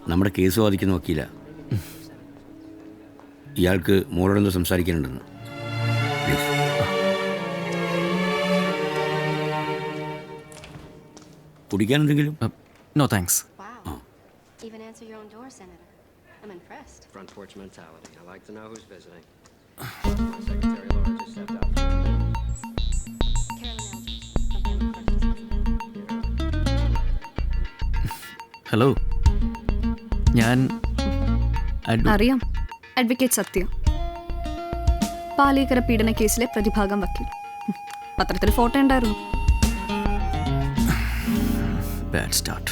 നമ്മുടെ കേസ് വാദിക്കുന്ന വക്കീല. ഇയാൾക്ക് മോളോടൊന്ന് സംസാരിക്കാനുണ്ടെന്ന്. പ്ലീസ്. കുടിക്കാൻ എന്തെങ്കിലും? No thanks. Even answer your own door, Senator. I'm impressed. Front porch mentality. I like to know who's visiting. Secretary Laura just stepped out. Carolyn Eldridge, from Family First. Hello, ഞാൻ അറിയാം, advocate സത്യ, പാലേക്കര പീഡന കേസിലെ പ്രതിഭാഗം വക്കീൽ. പത്രത്തിൽ photo ഉണ്ടായിരുന്നു. Bad start.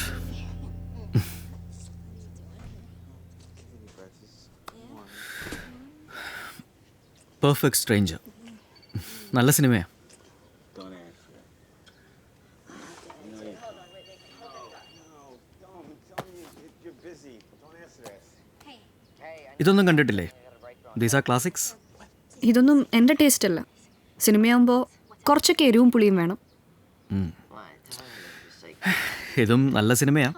Perfect stranger നല്ല സിനിമയാ. ഇതൊന്നും കണ്ടിട്ടില്ലേ? These are classics. ഇതൊന്നും എൻ്റെ ടേസ്റ്റ് അല്ല. സിനിമയാകുമ്പോൾ കുറച്ചൊക്കെ എരിവും പുളിയും വേണം. ഇതും നല്ല സിനിമയാ.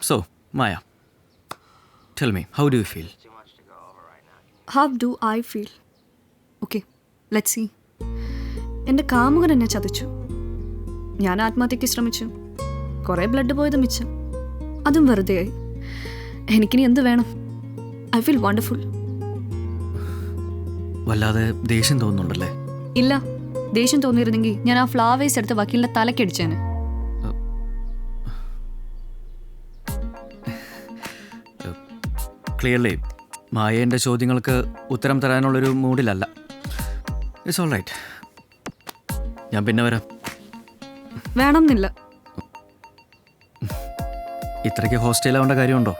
So Maya, tell me, how do you feel? How do I feel? Okay, let's see. എൻ്റെ കാമുകൻ എന്നെ ചതിച്ചു. ഞാൻ ആത്മഹത്യയ്ക്ക് ശ്രമിച്ചു. കുറേ ബ്ലഡ് പോയത് മിച്ചം. അതും വെറുതെയായി. എനിക്കിനി എന്ത് വേണം? I feel wonderful. വല്ലാതെ ദേഷ്യം തോന്നുന്നുണ്ടല്ലേ? ഇല്ല, ദേഷ്യം തോന്നിയിരുന്നെങ്കിൽ ഞാൻ ആ ഫ്ലവേഴ്സ് എടുത്ത് വക്കീലിൻ്റെ തലക്കടിച്ചേനെ. ക്ലിയർലി മായ എൻ്റെ ചോദ്യങ്ങൾക്ക് ഉത്തരം തരാനുള്ളൊരു മൂഡിലല്ല. It's all right. ഞാൻ പിന്നെ വരാം. വേണമെന്നില്ല. ഇത്രയ്ക്ക് ഹോസ്റ്റലാവേണ്ട കാര്യമുണ്ടോ?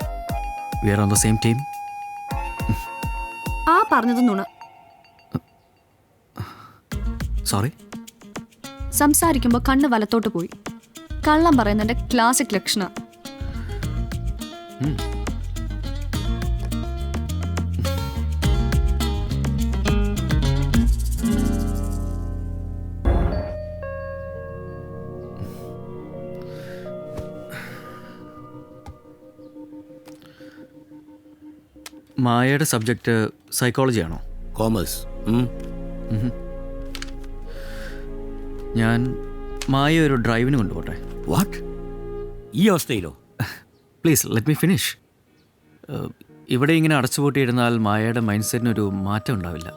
We are on the same team. ആ പറഞ്ഞത് നുണ. സോറി. സംസാരിക്കുമ്പോൾ കണ്ണ് വലത്തോട്ട് പോയി. കള്ളം പറയുന്നതിൻ്റെ ക്ലാസിക് ലക്ഷണ. മായയുടെ സബ്ജക്റ്റ് സൈക്കോളജി ആണോ? കോമേഴ്സ്. ഞാൻ മായ ഒരു ഡ്രൈവിന് കൊണ്ടുപോട്ടെ? വാട്ട്? ഈ അവസ്ഥയിലോ? Please let me finish. ഇവിടെ ഇങ്ങനെ അടച്ചുപൂട്ടിയിരുന്നാൽ മായയുടെ മൈൻഡ് സെറ്റിനൊരു മാറ്റം ഉണ്ടാവില്ല.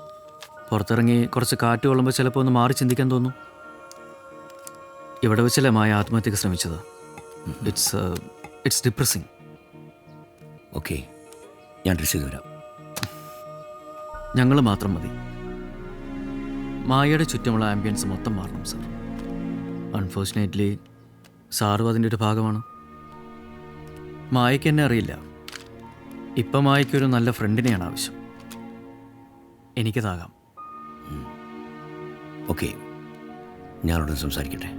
പുറത്തിറങ്ങി കുറച്ച് കാറ്റ് കൊള്ളുമ്പോൾ ചിലപ്പോൾ ഒന്ന് മാറി ചിന്തിക്കാൻ തോന്നും. ഇവിടെ വെച്ചല്ലേ മായ ആത്മഹത്യക്ക് ശ്രമിച്ചത്. It's depressing. ഓക്കെ, ഞാൻ ഡ്രസ് ചെയ്ത് വരാം. ഞങ്ങൾ മാത്രം മതി. മായയുടെ ചുറ്റുമുള്ള ആംബിയൻസ് മൊത്തം മാറണം സാർ. അൺഫോർച്ചുനേറ്റ്ലി സാറും അതിൻ്റെ ഒരു ഭാഗമാണ്. മായയ്ക്ക് എന്നെ അറിയില്ല. ഇപ്പം മായയ്ക്കൊരു നല്ല ഫ്രണ്ടിനെയാണ് ആവശ്യം. എനിക്കതാകാം. ഓക്കെ, ഞാനോട് സംസാരിക്കട്ടെ.